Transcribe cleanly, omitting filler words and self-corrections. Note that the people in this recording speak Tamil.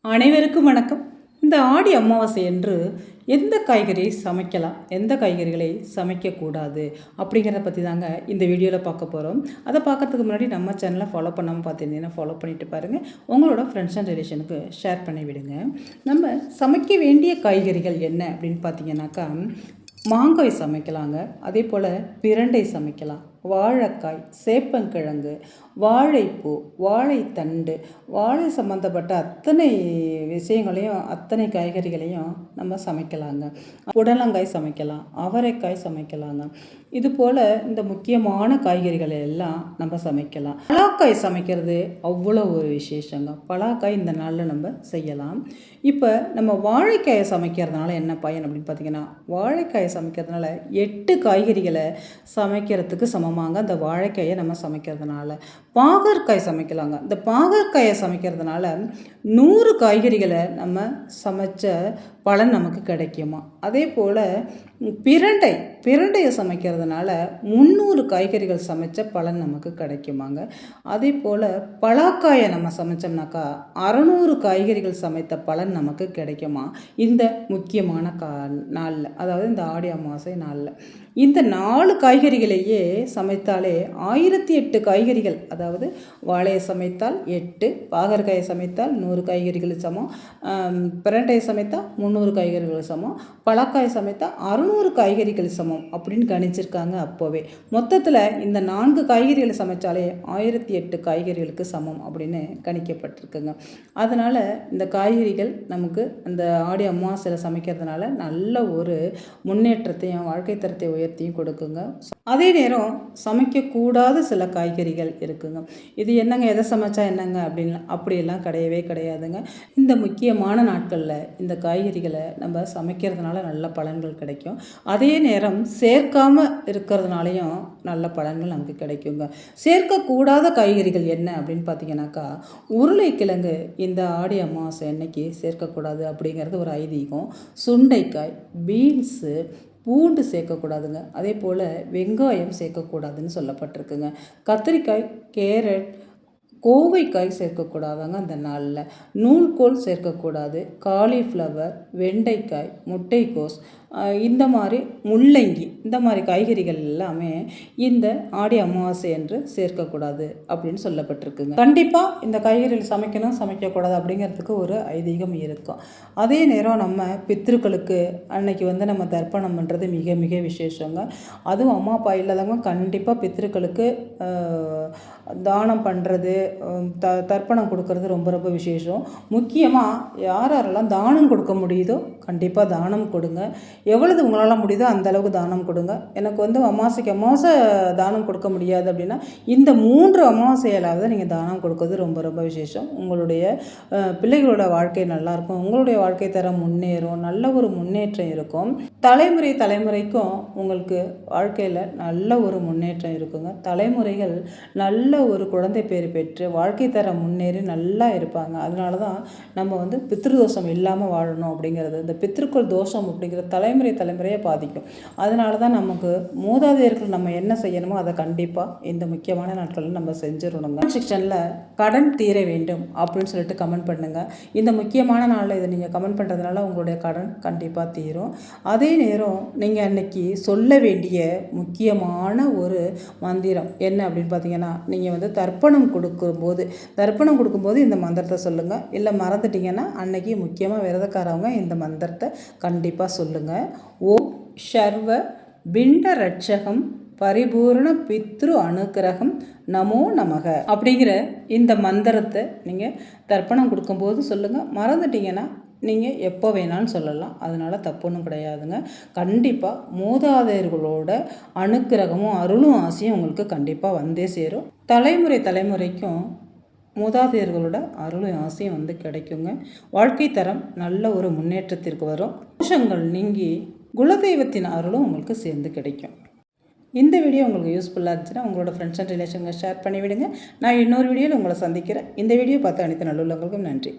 அனைவருக்கும் வணக்கம். இந்த ஆடி அமாவாசை என்று எந்த காய்கறியை சமைக்கலாம், எந்த காய்கறிகளை சமைக்கக்கூடாது அப்படிங்கிறத பற்றி தாங்க இந்த வீடியோவில் பார்க்க போகிறோம். அதை பார்க்கறதுக்கு முன்னாடி நம்ம சேனலை ஃபாலோ பண்ணாமல் பார்த்துருந்தீங்கன்னா ஃபாலோ பண்ணிவிட்டு பாருங்கள். உங்களோட ஃப்ரெண்ட்ஸ் அண்ட் ரிலேஷனுக்கு ஷேர் பண்ணி விடுங்க. நம்ம சமைக்க வேண்டிய காய்கறிகள் என்ன அப்படின்னு பார்த்தீங்கன்னாக்கா, மாங்காய் சமைக்கலாங்க, அதே போல் பிரண்டை சமைக்கலாம், வாழைக்காய், சேப்பங்கிழங்கு, வாழைப்பூ, வாழைத்தண்டு, வாழை சம்மந்தப்பட்ட அத்தனை விஷயங்களையும் அத்தனை காய்கறிகளையும் நம்ம சமைக்கலாங்க. புடலங்காய் சமைக்கலாம், அவரைக்காய் சமைக்கலாங்க. இது போல் இந்த முக்கியமான காய்கறிகளை எல்லாம் நம்ம சமைக்கலாம். பலாக்காய் சமைக்கிறது அவ்வளோ ஒரு விசேஷங்க. பலாக்காய் இந்த நாளில் நம்ம செய்யலாம். இப்போ நம்ம வாழைக்காயை சமைக்கிறதுனால என்ன பயன் அப்படின்னு பார்த்திங்கன்னா, வாழைக்காயை சமைக்கிறதுனால 8 காய்கறிகளை சமைக்கிறதுக்கு சமமாங்க அந்த வாழைக்காயை நம்ம சமைக்கிறதுனால. பாகற்காய் சமைக்கலாங்க. இந்த பாகற்காயை சமைக்கிறதுனால 100 காய்கறிகளை நம்ம சமைச்ச பலன் நமக்கு கிடைக்குமா. அதே போல் பிரண்டையை சமைக்கிறதுனால 300 காய்கறிகள் சமைச்ச பலன் நமக்கு கிடைக்குமாங்க. அதே போல் பலாக்காயை நம்ம சமைச்சோம்னாக்கா 600 காய்கறிகள் சமைத்த பலன் நமக்கு கிடைக்குமா இந்த முக்கியமான நாளில், அதாவது இந்த ஆடி அமாவாசை நாளில். இந்த 4 காய்கறிகளையே சமைத்தாலே 1008 காய்கறிகள், அதாவது வாழையை சமைத்தால் 8, பாகற்காயை சமைத்தால் 100 காய்கறிகள் சமம், பிரண்டையை சமைத்தால் 300 காய்கறிகள் சமம், பலாக்காய் சமைத்தால் 600 காய்கறிகள் சமம் அப்படின்னு கணிச்சிருக்காங்க. அப்போவே மொத்தத்தில் இந்த 4 காய்கறிகளை சமைச்சாலே 1008 காய்கறிகளுக்கு சமம் அப்படின்னு கணிக்கப்பட்டிருக்குங்க. அதனால் இந்த காய்கறிகள் நமக்கு அந்த ஆடி அமாவாசையில் சமைக்கிறதுனால நல்ல ஒரு முன்னேற்றத்தையும் வாழ்க்கை தரத்தை உயர்த்தியும் கொடுக்குங்க. அதே நேரம் சமைக்கக்கூடாத சில காய்கறிகள் இருக்குங்க. இது என்னங்க, எதை சமைச்சா என்னங்க அப்படியெல்லாம் கிடையவே கிடையாதுங்க. இந்த முக்கியமான நாட்களில் இந்த காய்கறிகளை நம்ம சமைக்கிறதுனால நல்ல பலன்கள் கிடைக்கும். அதே நேரம் சேர்க்காமல் இருக்கிறதுனாலையும் நல்ல பலன்கள் நமக்கு கிடைக்குங்க. சேர்க்கக்கூடாத காய்கறிகள் என்ன அப்படின்னு பார்த்தீங்கன்னாக்கா, உருளைக்கிழங்கு இந்த ஆடி அமாவாசை அன்னைக்கு சேர்க்கக்கூடாது அப்படிங்கிறது ஒரு ஐதீகம். சுண்டைக்காய், பீன்ஸு, பூண்டு சேர்க்கக்கூடாதுங்க. அதே போல் வெங்காயம் சேர்க்கக்கூடாதுன்னு சொல்லப்பட்டிருக்குங்க. கத்திரிக்காய், கேரட், கோவைக்காய் சேர்க்கக்கூடாதாங்க அந்த நாளில். நூல்கோல் சேர்க்கக்கூடாது. காலிஃப்ளவர், வெண்டைக்காய், முட்டைக்கோஸ், இந்த மாதிரி முள்ளங்கி, இந்த மாதிரி காய்கறிகள் எல்லாமே இந்த ஆடி அமாவாசை என்று சேர்க்கக்கூடாது அப்படின்னு சொல்லப்பட்டிருக்குங்க. கண்டிப்பாக இந்த காய்கறிகள் சமைக்கணும் சமைக்கக்கூடாது அப்படிங்கிறதுக்கு ஒரு ஐதீகம் இருக்கும். அதே நேரம் நம்ம பித்ருக்களுக்கு அன்னைக்கு நம்ம தர்ப்பணம் பண்ணுறது மிக மிக விசேஷங்க. அதுவும் அம்மா அப்பா இல்லாதவங்க கண்டிப்பாக பித்ருக்களுக்கு தானம் பண்ணுறது, தர்ப்பணம் கொடுக்கறது ரொம்ப ரொம்ப விசேஷம். முக்கியமாக யாரெல்லாம் தானம் கொடுக்க முடியுதோ கண்டிப்பாக தானம் கொடுங்க. எவ்வளவு உங்களால் முடியுதோ அந்தளவுக்கு தானம் கொடுங்க. எனக்கு அமாவாசை தானம் கொடுக்க முடியாது அப்படின்னா இந்த 3 அமாவாசையிலாவது நீங்கள் தானம் கொடுக்கறது ரொம்ப ரொம்ப விசேஷம். உங்களுடைய பிள்ளைகளோட வாழ்க்கை நல்லாயிருக்கும், உங்களுடைய வாழ்க்கை தரம் முன்னேறும், நல்ல ஒரு முன்னேற்றம் இருக்கும். தலைமுறைக்கும் உங்களுக்கு வாழ்க்கையில் நல்ல ஒரு முன்னேற்றம் இருக்குங்க. தலைமுறைகள் நல்ல ஒரு குழந்தை பேர் பெற்று வாழ்க்கை தரம் முன்னேறி நல்லா இருப்பாங்க. அதனால தான் நம்ம பித்ருதோஷம் இல்லாமல் வாழணும் அப்படிங்கிறது. இந்த பித்ருக்கள் தோஷம் அப்படிங்கிற தலைமுறையாக பாதிக்கும். அதனால தான் நமக்கு மூதாதையர்கள் நம்ம என்ன செய்யணுமோ அதை கண்டிப்பாக இந்த முக்கியமான நாட்களில் நம்ம செஞ்சிடணுங்க. செக்ஷனில் கடன் தீர வேண்டும் அப்படின்னு சொல்லிட்டு கமெண்ட் பண்ணுங்கள். இந்த முக்கியமான நாளில் இதை நீங்கள் கமெண்ட் பண்ணுறதுனால உங்களுடைய கடன் கண்டிப்பாக தீரும். அதே நேரம் நீங்கள் அன்னைக்கு சொல்ல வேண்டிய முக்கியமான ஒரு மந்திரம் என்ன அப்படின்னு பார்த்தீங்கன்னா, நீங்கள் தர்ப்பணம் கொடுக்கும்போது இந்த மந்திரத்தை சொல்லுங்கள். இல்லை மறந்துட்டீங்கன்னா அன்னைக்கு முக்கியமாக விரதக்காரவங்க இந்த மந்திரத்தை கண்டிப்பாக சொல்லுங்கள். ஓம் சர்வ பிண்ட ரட்சகம் பரிபூர்ண பித்ரு அனுக்கிரகம் நமோ நமக அப்படிங்கிற இந்த மந்திரத்தை நீங்கள் தர்ப்பணம் கொடுக்கும்போது சொல்லுங்கள். மறந்துட்டீங்கன்னா நீங்கள் எப்போ வேணாலும் சொல்லலாம், அதனால் தப்புன்னு கிடையாதுங்க. கண்டிப்பாக மூதாதையர்களோட அனுக்கிரகமும் அருளும் ஆசையும் உங்களுக்கு கண்டிப்பாக வந்தே சேரும். தலைமுறைக்கும் மூதாதையர்களோட அருளும் ஆசையும் கிடைக்குங்க. வாழ்க்கை தரம் நல்ல ஒரு முன்னேற்றத்திற்கு வரும். தோஷங்கள் நீங்கி குலதெய்வத்தின் அருளும் உங்களுக்கு சேர்ந்து கிடைக்கும். இந்த வீடியோ உங்களுக்கு யூஸ்ஃபுல்லாக இருந்துச்சுன்னா உங்களோட ஃப்ரெண்ட்ஸ் அண்ட் ரிலேஷன்களை ஷேர் பண்ணிவிடுங்க. நான் இன்னொரு வீடியோவில் உங்களை சந்திக்கிறேன். இந்த வீடியோ பார்த்து அனைத்து நல்லுள்ளவங்களுக்கும் நன்றி.